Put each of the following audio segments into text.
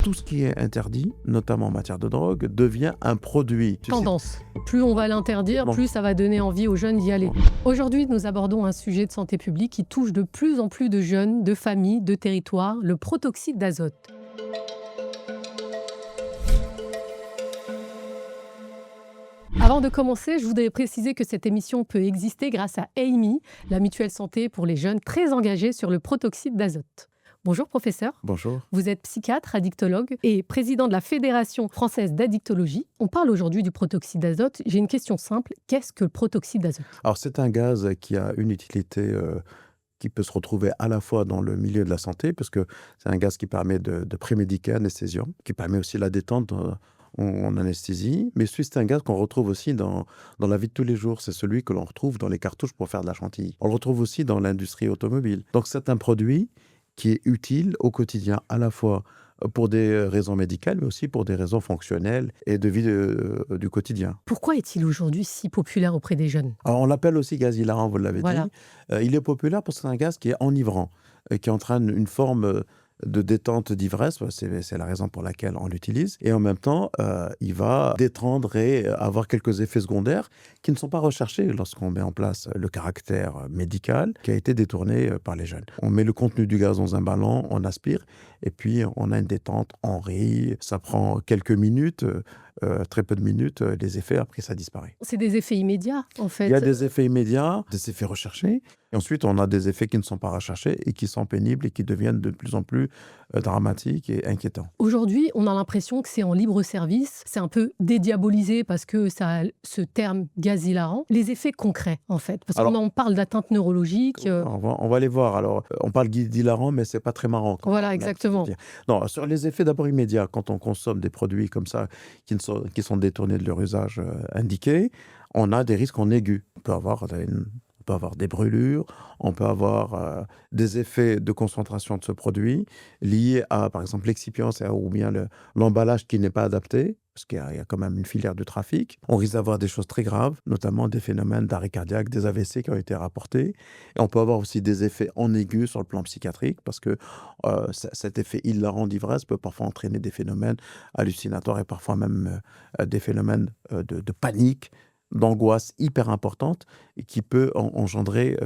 Tout ce qui est interdit, notamment en matière de drogue, devient un produit. Tendance. Plus on va l'interdire, Bon. plus ça va donner envie aux jeunes d'y aller. Bon. Aujourd'hui, nous abordons un sujet de santé publique qui touche de plus en plus de jeunes, de familles, de territoires, le protoxyde d'azote. Avant de commencer, je voudrais préciser que cette émission peut exister grâce à AMI, la mutuelle santé pour les jeunes très engagés sur le protoxyde d'azote. Bonjour professeur. Bonjour. Vous êtes psychiatre, addictologue et président de la Fédération française d'addictologie. On parle aujourd'hui du protoxyde d'azote. J'ai une question simple. Qu'est-ce que le protoxyde d'azote ? Alors, c'est un gaz qui a une utilité qui peut se retrouver à la fois dans le milieu de la santé, parce que c'est un gaz qui permet de prémédiquer anesthésiant, qui permet aussi la détente en anesthésie, mais c'est un gaz qu'on retrouve aussi dans la vie de tous les jours. C'est celui que l'on retrouve dans les cartouches pour faire de la chantilly. On le retrouve aussi dans l'industrie automobile. Donc, c'est un produit qui est utile au quotidien, à la fois pour des raisons médicales, mais aussi pour des raisons fonctionnelles et de vie du quotidien. Pourquoi est-il aujourd'hui si populaire auprès des jeunes ? Alors, on l'appelle aussi gaz hilarant, vous l'avez Voilà. dit. Il est populaire parce que c'est un gaz qui est enivrant, qui entraîne une forme de détente, d'ivresse. C'est la raison pour laquelle on l'utilise. Et en même temps, il va détendre et avoir quelques effets secondaires qui ne sont pas recherchés lorsqu'on met en place le caractère médical qui a été détourné par les jeunes. On met le contenu du gaz dans un ballon, on aspire, et puis on a une détente, on rit. Ça prend quelques minutes, très peu de minutes, les effets, après ça disparaît. C'est des effets immédiats, en fait. Il y a des effets immédiats, des effets recherchés. Et ensuite, on a des effets qui ne sont pas recherchés et qui sont pénibles et qui deviennent de plus en plus dramatiques et inquiétants. Aujourd'hui, on a l'impression que c'est en libre service. C'est un peu dédiabolisé parce que ça a ce terme gaz hilarant. Les effets concrets, en fait. Parce qu'on parle d'atteinte neurologique. On va les voir. Alors, on parle d'hilarant, mais c'est pas très marrant. Voilà, exactement. Non, sur les effets d'abord immédiats, quand on consomme des produits comme ça qui sont détournés de leur usage indiqué, on a des risques en aigu. On peut avoir des brûlures, on peut avoir des effets de concentration de ce produit liés à, par exemple, l'excipience ou bien l'emballage qui n'est pas adapté, parce qu'il y a quand même une filière de trafic. On risque d'avoir des choses très graves, notamment des phénomènes d'arrêt cardiaque, des AVC qui ont été rapportés. Et on peut avoir aussi des effets en aigu sur le plan psychiatrique, parce que cet effet hilarant d'ivresse peut parfois entraîner des phénomènes hallucinatoires et parfois même des phénomènes de panique, d'angoisse hyper importante et qui peut engendrer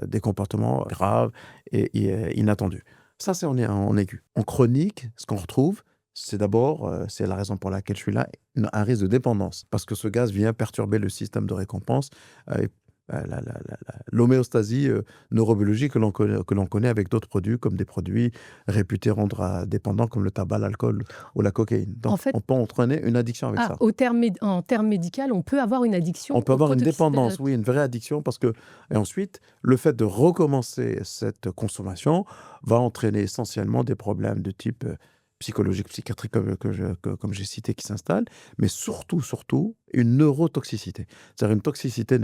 des comportements graves et inattendus. Ça, c'est en aigu. En chronique, ce qu'on retrouve, c'est d'abord, c'est la raison pour laquelle je suis là, un risque de dépendance. Parce que ce gaz vient perturber le système de récompense et l'homéostasie neurobiologique que l'on connaît avec d'autres produits, comme des produits réputés rendre dépendants, comme le tabac, l'alcool ou la cocaïne. Donc, En fait, on peut entraîner une addiction avec ça. En termes médicaux, on peut avoir une addiction. On peut avoir une dépendance, oui, une vraie addiction, parce que, et ensuite, le fait de recommencer cette consommation va entraîner essentiellement des problèmes de type psychologique, psychiatrique, comme j'ai cité, qui s'installe, mais surtout, une neurotoxicité. C'est-à-dire une toxicité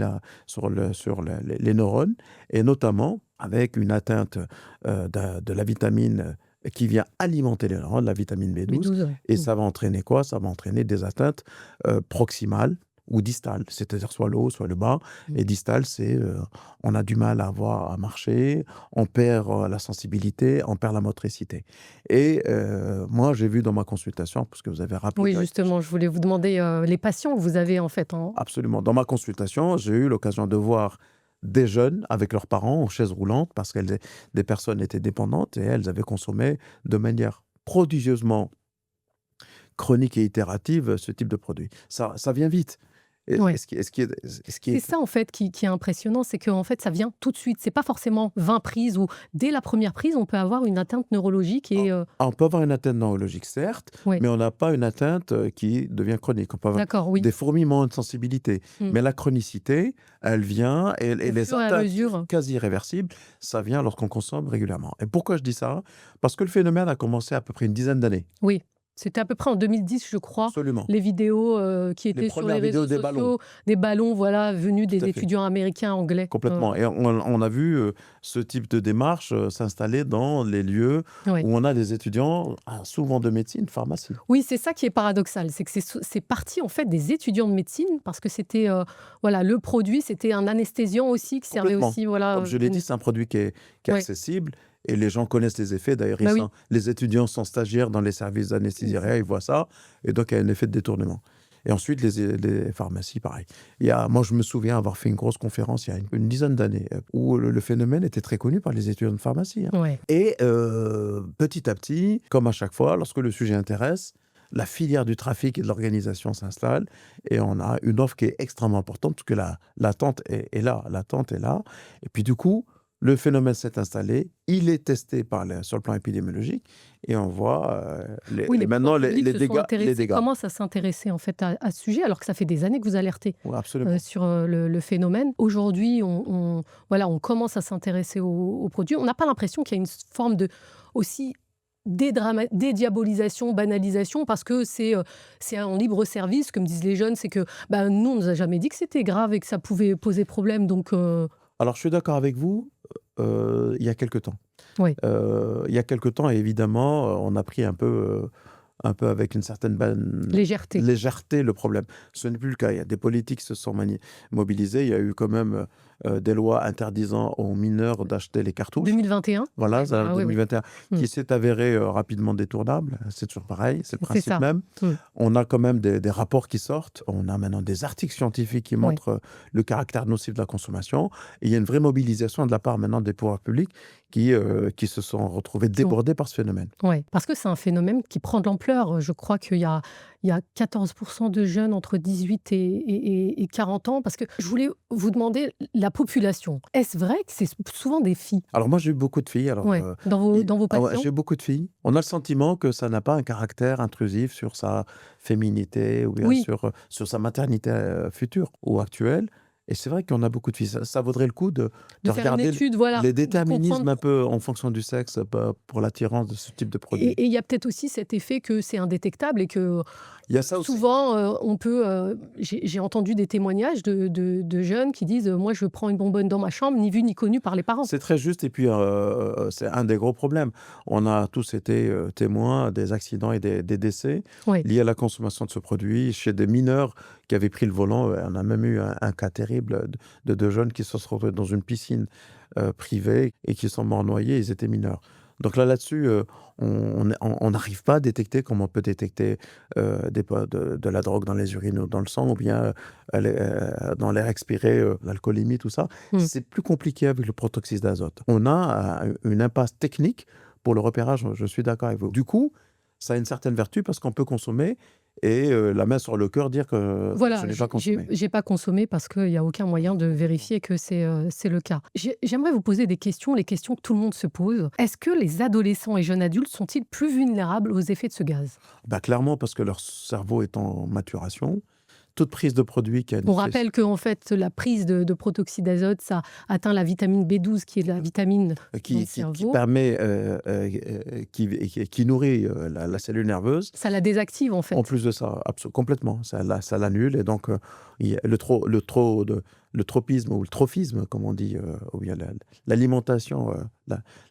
sur les neurones, et notamment avec une atteinte de la vitamine qui vient alimenter les neurones, la vitamine B12, ouais. et ça va entraîner quoi ? Ça va entraîner des atteintes proximales ou distales, c'est-à-dire soit le haut, soit le bas. Et distal, c'est on a du mal à marcher, on perd la sensibilité, on perd la motricité. Et moi, j'ai vu dans ma consultation, parce que vous avez rappelé... Oui, justement, je voulais vous demander les patients que vous avez en fait. Absolument. Dans ma consultation, j'ai eu l'occasion de voir des jeunes avec leurs parents en chaise roulante, parce que des personnes étaient dépendantes et elles avaient consommé de manière prodigieusement chronique et itérative ce type de produit. Ça vient vite. Ouais. C'est ça en fait qui est impressionnant, c'est que en fait ça vient tout de suite. C'est pas forcément 20 prises ou dès la première prise on peut avoir une atteinte neurologique et. On peut avoir une atteinte neurologique certes, Ouais. mais on n'a pas une atteinte qui devient chronique. On peut avoir D'accord, oui. des fourmillements de sensibilité, mais la chronicité, elle vient et les fur et à atteintes mesure. quasi irréversibles, ça vient lorsqu'on consomme régulièrement. Et pourquoi je dis ça ? Parce que le phénomène a commencé à peu près une dizaine d'années. Oui. C'était à peu près en 2010, je crois. Absolument. Les vidéos qui étaient sur les réseaux sociaux, des ballons, voilà, venus des étudiants américains, anglais. Complètement. Et on a vu ce type de démarche s'installer dans les lieux où on a des étudiants, souvent de médecine, pharmacie. Oui, c'est ça qui est paradoxal. C'est que c'est parti en fait des étudiants de médecine parce que c'était le produit, c'était un anesthésiant aussi qui servait aussi. Comme je l'ai dit, c'est un produit qui est accessible Et les gens connaissent les effets. D'ailleurs, Bah oui. les étudiants sont stagiaires dans les services d'anesthésie réa, ils voient ça. Et donc, il y a un effet de détournement. Et ensuite, les pharmacies, pareil. Moi, je me souviens avoir fait une grosse conférence il y a une dizaine d'années où le phénomène était très connu par les étudiants de pharmacie. Ouais. Et petit à petit, comme à chaque fois, lorsque le sujet intéresse, la filière du trafic et de l'organisation s'installe et on a une offre qui est extrêmement importante parce que l'attente est là. L'attente est là. Et puis du coup, le phénomène s'est installé, il est testé sur le plan épidémiologique et on voit Oui, les maintenant pouvoirs publics se sont les intéressés, dégâts. commencent à s'intéresser en fait à ce sujet, alors que ça fait des années que vous alertez Oui, absolument. sur le phénomène. Aujourd'hui, voilà, on commence à s'intéresser aux produits. On n'a pas l'impression qu'il y a une forme de aussi dédiabolisation, banalisation, parce que c'est un libre service, comme disent les jeunes, c'est que nous, on nous a jamais dit que c'était grave et que ça pouvait poser problème. Donc, Alors, je suis d'accord avec vous, il y a quelque temps. oui, Il y a quelque temps, et évidemment, on a pris un peu avec une certaine légèreté. légèreté le problème. Ce n'est plus le cas. Il y a des politiques qui se sont mobilisés. Il y a eu quand même des lois interdisant aux mineurs d'acheter les cartouches. 2021. Voilà, ça, Ah oui, oui. 2021, Mm. qui s'est avéré rapidement détournable. C'est toujours pareil, c'est le C'est principe ça. même. Mm. On a quand même des rapports qui sortent. On a maintenant des articles scientifiques qui Oui. montrent le caractère nocif de la consommation. Et il y a une vraie mobilisation de la part maintenant des pouvoirs publics qui se sont retrouvés débordés par ce phénomène. Ouais, parce que c'est un phénomène qui prend de l'ampleur. Je crois qu'il y a 14% de jeunes entre 18 et 40 ans. Parce que je voulais vous demander, la population, est-ce vrai que c'est souvent des filles? Alors moi, j'ai eu beaucoup de filles. Alors, Ouais, dans vos ah ouais, patients? j'ai eu beaucoup de filles. On a le sentiment que ça n'a pas un caractère intrusif sur sa féminité ou bien Oui, sur sa maternité future ou actuelle. Et c'est vrai qu'on a beaucoup de filles. Ça vaudrait le coup de de faire une regarder étude, voilà, les de déterminismes comprendre. un peu en fonction du sexe pour l'attirance de ce type de produit. Et il y a peut-être aussi cet effet que c'est indétectable et que Il y a ça aussi. souvent, on peut. J'ai entendu des témoignages de jeunes qui disent moi, je prends une bonbonne dans ma chambre, ni vu ni connu par les parents. C'est très juste et puis c'est un des gros problèmes. On a tous été témoins des accidents et des décès Oui, liés à la consommation de ce produit chez des mineurs qui avaient pris le volant. On a même eu un cas terrible de deux jeunes qui se sont retrouvés dans une piscine privée et qui sont morts noyés. Ils étaient mineurs. Donc là-dessus, on n'arrive pas à détecter comme on peut détecter de la drogue dans les urines ou dans le sang ou bien dans l'air expiré, l'alcoolémie, tout ça. Mm. C'est plus compliqué avec le protoxyde d'azote. On a une impasse technique pour le repérage, je suis d'accord avec vous. Du coup, ça a une certaine vertu parce qu'on peut consommer et la main sur le cœur dire que je Voilà, n'ai pas consommé. j'ai pas consommé parce qu'il y a aucun moyen de vérifier que c'est le cas. J'aimerais vous poser des questions, les questions que tout le monde se pose. Est-ce que les adolescents et jeunes adultes sont-ils plus vulnérables aux effets de ce gaz? Bah, clairement, parce que leur cerveau est en maturation. Toute prise de produit qui a une On rappelle que en fait, la prise de protoxyde d'azote, ça atteint la vitamine B12, qui est la vitamine dans le qui cerveau. permet, qui nourrit la cellule nerveuse. Ça la désactive, en fait. En plus de ça, complètement, ça l'annule. Et donc, il y a le tropisme ou le trophisme, comme on dit, ou bien l'alimentation,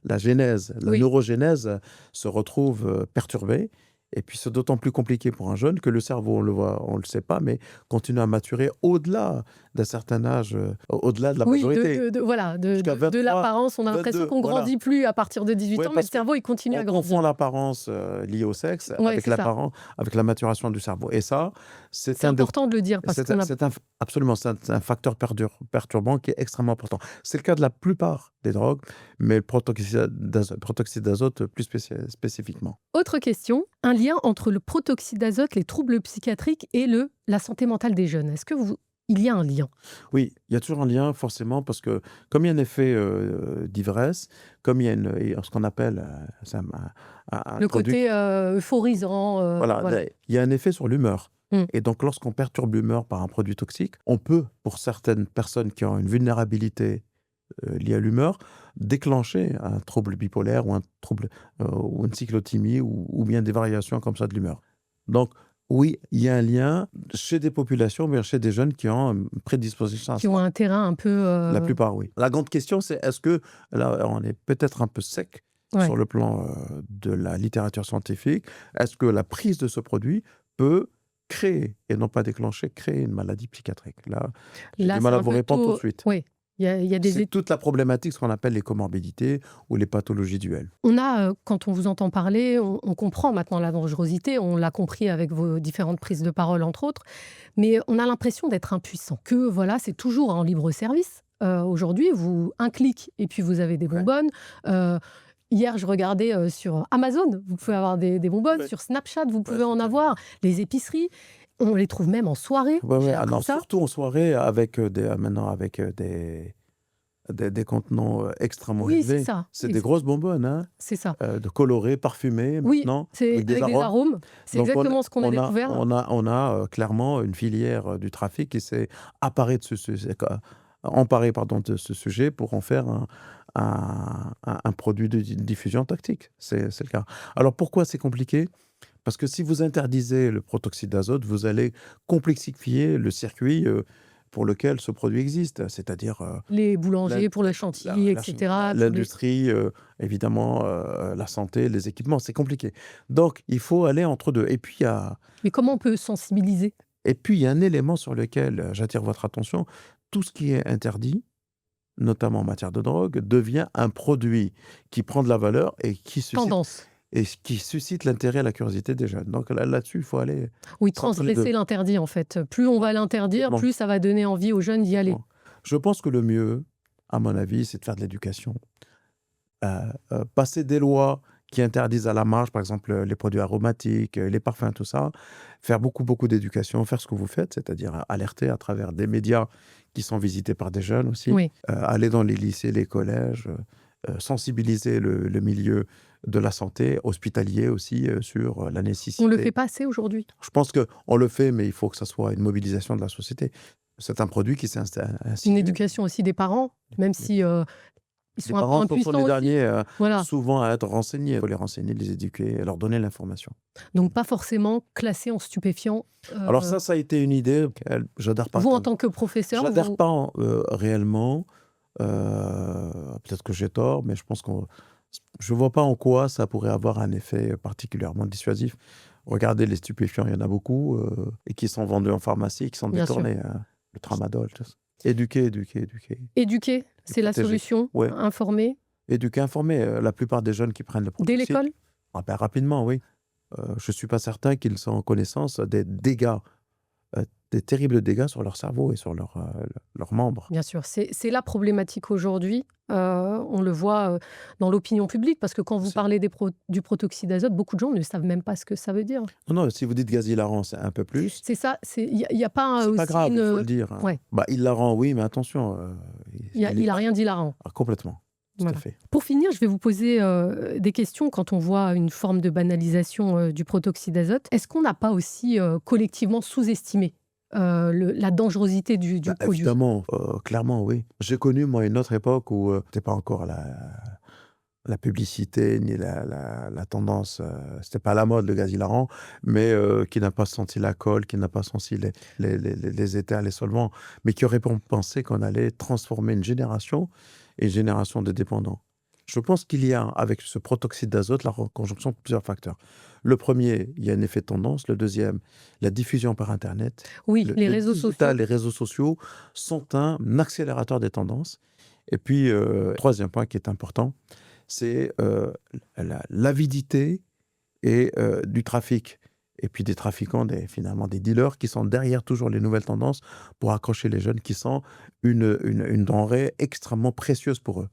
la genèse, la Oui. neurogénèse se retrouve perturbée. Et puis, c'est d'autant plus compliqué pour un jeune que le cerveau, on le voit, on le sait pas, mais continue à maturer au-delà d'un certain âge, au-delà de la Oui, majorité. voilà, Jusqu'à de 23, l'apparence. On a l'impression 22, qu'on voilà. grandit plus à partir de 18 Ouais, ans, mais parce le cerveau, il continue à On grandir. confond l'apparence liée au sexe Ouais, c'est ça. avec la maturation du cerveau. Et ça, c'est C'est important de le dire parce qu'on a. absolument, c'est un facteur perturbant qui est extrêmement important. C'est le cas de la plupart des drogues, mais le protoxyde d'azote plus spécifiquement. Autre question, un lien entre le protoxyde d'azote, les troubles psychiatriques et la santé mentale des jeunes. Est-ce que il y a un lien? Oui, il y a toujours un lien forcément parce que comme il y a un effet d'ivresse, comme il y a ce qu'on appelle c'est un Le produit côté euphorisant, voilà, voilà. il y a un effet sur l'humeur. Mm. Et donc, lorsqu'on perturbe l'humeur par un produit toxique, on peut, pour certaines personnes qui ont une vulnérabilité liée à l'humeur, déclencher un trouble bipolaire ou un trouble ou une cyclothymie ou bien des variations comme ça de l'humeur. Donc, oui, il y a un lien chez des populations, mais chez des jeunes qui ont une prédisposition à Qui ont ça. un terrain un peu. La plupart, oui. La grande question, c'est est-ce que, là, on est peut-être un peu sec Ouais. sur le plan de la littérature scientifique, est-ce que la prise de ce produit peut créer, et non pas déclencher, créer une maladie psychiatrique? Là, j'ai Là, du c'est mal à un vous peu répondre tout de tôt. suite. Oui. Il y a des C'est toute la problématique, ce qu'on appelle les comorbidités ou les pathologies duelles. On a, quand on vous entend parler, on comprend maintenant la dangerosité, on l'a compris avec vos différentes prises de parole, entre autres, mais on a l'impression d'être impuissant, que voilà, c'est toujours en libre service. Aujourd'hui, un clic et puis vous avez des Ouais. bonbonnes. Hier, je regardais, sur Amazon, vous pouvez avoir des bonbonnes, Ouais. sur Snapchat, vous Ouais, pouvez c'est en terrible. avoir, les épiceries, on les trouve même en soirée, Ouais, ouais. j'ai Ah appris non, ça. surtout en soirée avec, maintenant avec, des contenants, extrêmement Oui, c'est élevés. ça, C'est des grosses bonbonnes, hein, c'est ça. de colorées, parfumées Oui, maintenant, c'est avec des avec des arômes. arômes, c'est Donc exactement ce qu'on a découvert. clairement une filière, du trafic qui s'est emparée, pardon, de ce sujet pour en faire un produit de diffusion tactique. C'est le cas. Alors pourquoi c'est compliqué? Parce que si vous interdisez le protoxyde d'azote, vous allez complexifier le circuit, pour lequel ce produit existe. C'est-à-dire, Les l'in boulangers pour le chantilly et cetera, pour les l'industrie, évidemment, la santé, les équipements, c'est compliqué. Donc il faut aller entre 2 mais comment on peut sensibiliser? et puis il y a un élément sur lequel, j'attire votre attention. Tout ce qui est interdit, notamment en matière de drogue, devient un produit qui prend de la valeur Tendance. et qui suscite l'intérêt et la curiosité des jeunes. Donc là-dessus, il faut aller Oui, c'est entre les 2. transgresser l'interdit, en fait. Plus on va l'interdire, Complètement, plus ça va donner envie aux jeunes d'y aller. complètement. Je pense que le mieux, à mon avis, c'est de faire de l'éducation. Passer des lois qui interdisent à la marge, par exemple, les produits aromatiques, les parfums, tout ça. Faire beaucoup, beaucoup d'éducation, faire ce que vous faites, c'est-à-dire alerter à travers des médias qui sont visités par des jeunes aussi. Oui. Aller dans les lycées, les collèges, sensibiliser le milieu de la santé, hospitalier aussi, sur la On le nécessité. fait pas assez aujourd'hui. Je pense qu'on le fait, mais il faut que ça soit une mobilisation de la société. C'est un produit qui s'est Une insinué. éducation aussi des parents, même si, ils Les sont un peu parents sont impuissants les aussi. derniers, Voilà, souvent à être renseignés. Il faut les renseigner, les éduquer, leur donner l'information. donc pas forcément classés en stupéfiants. Alors ça a été une idée auquel j'adhère pas Vous, en tant que professeur, j'adhère pas réellement. Peut-être que j'ai tort, mais je vois pas en quoi ça pourrait avoir un effet particulièrement dissuasif. Regardez, les stupéfiants, il y en a beaucoup, et qui sont vendus en pharmacie, qui sont bien sûr. détournés, hein. Le tramadol, tout ça. Éduquer, éduquer, éduquer. Éduquer, c'est la Protéger. solution, Ouais. informer, Éduquer, informer. La plupart des jeunes qui prennent le dès protoxyde, l'école? rapidement, oui. Je suis pas certain qu'ils soient en connaissance des dégâts, des terribles dégâts sur leur cerveau et sur leurs membres. Bien sûr, c'est la problématique aujourd'hui. On le voit, dans l'opinion publique, parce que quand vous C'est parlez du protoxyde d'azote, beaucoup de gens ne savent même pas ce que ça veut dire. non, non, si vous dites gaz hilarant, c'est un peu plus. C'est ça, il y a pas C'est pas aussi grave, il faut le une... dire, hein. Ouais, Bah, hilarant, oui, mais attention, il a rien d'hilarant. complètement, tout à Voilà. fait. Pour finir, je vais vous poser, des questions quand on voit une forme de banalisation, du protoxyde d'azote. Est-ce qu'on n'a pas aussi, collectivement sous-estimé, la dangerosité du Bah, produit? évidemment, clairement, oui. J'ai connu, moi, une autre époque où, c'était pas encore la publicité ni la tendance, c'était pas la mode, le gaz hilarant, mais qui n'a pas senti l'alcool, qui n'a pas senti les éthers, les solvants, mais qui aurait pensé qu'on allait transformer une génération et une génération de dépendants. Je pense qu'il y a, avec ce protoxyde d'azote, la conjonction de plusieurs facteurs. Le premier, il y a un effet tendance. Le deuxième, la diffusion par Internet. Oui, les Le réseaux sociaux. digital, les réseaux sociaux sont un accélérateur des tendances. Et puis, troisième point qui est important, c'est l'avidité du trafic. Et puis des trafiquants, finalement des dealers qui sont derrière toujours les nouvelles tendances pour accrocher les jeunes, qui sont une denrée extrêmement précieuse pour eux.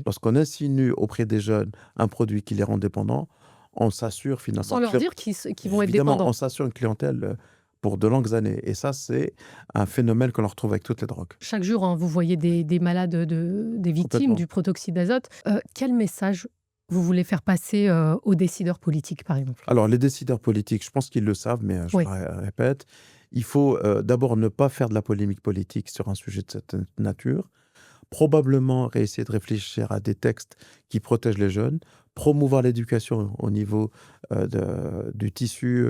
Lorsqu'on insinue auprès des jeunes un produit qui les rend dépendants, on s'assure finalement... Sans leur dire qu'ils vont être Évidemment, dépendants. on s'assure une clientèle pour de longues années. Et ça, c'est un phénomène que l'on retrouve avec toutes les drogues. Chaque jour, hein, vous voyez des malades, des victimes Complètement. du protoxyde d'azote. Quel message vous voulez faire passer, aux décideurs politiques, par exemple? Alors, les décideurs politiques, je pense qu'ils le savent, mais je Oui. le répète, il faut d'abord ne pas faire de la polémique politique sur un sujet de cette nature. Probablement essayer de réfléchir à des textes qui protègent les jeunes, promouvoir l'éducation au niveau du tissu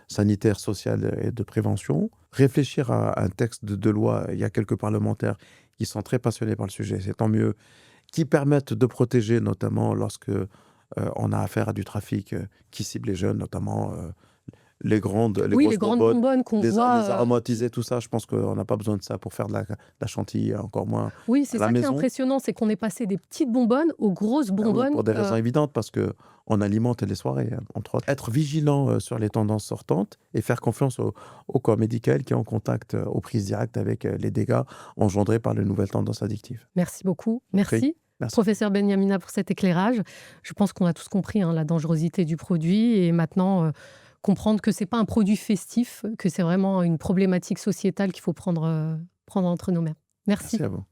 sanitaire, social et de prévention, réfléchir à un texte de loi. Il y a quelques parlementaires qui sont très passionnés par le sujet, c'est tant mieux, qui permettent de protéger, notamment lorsque on a affaire à du trafic qui cible les jeunes, notamment les Oui, grosses les grandes bonbonnes, bonbonnes qu'on les voit, aromatisés, tout ça, je pense qu'on n'a pas besoin de ça pour faire de la chantilly, encore moins oui, à c'est la ça qui est maison. impressionnant, c'est qu'on est passé des petites bonbonnes aux grosses Ah oui, bonbonnes, pour des raisons évidentes, parce qu'on alimente les soirées, entre autres. Être vigilant sur les tendances sortantes et faire confiance au corps médical qui est en contact aux prises directes avec les dégâts engendrés par les nouvelles tendances addictives. Merci beaucoup. Je t'en prie. Merci, Merci. professeur Benyamina, pour cet éclairage. Je pense qu'on a tous compris, hein, la dangerosité du produit et maintenant, comprendre que c'est pas un produit festif, que c'est vraiment une problématique sociétale qu'il faut prendre entre nos mains. Merci Merci. à vous.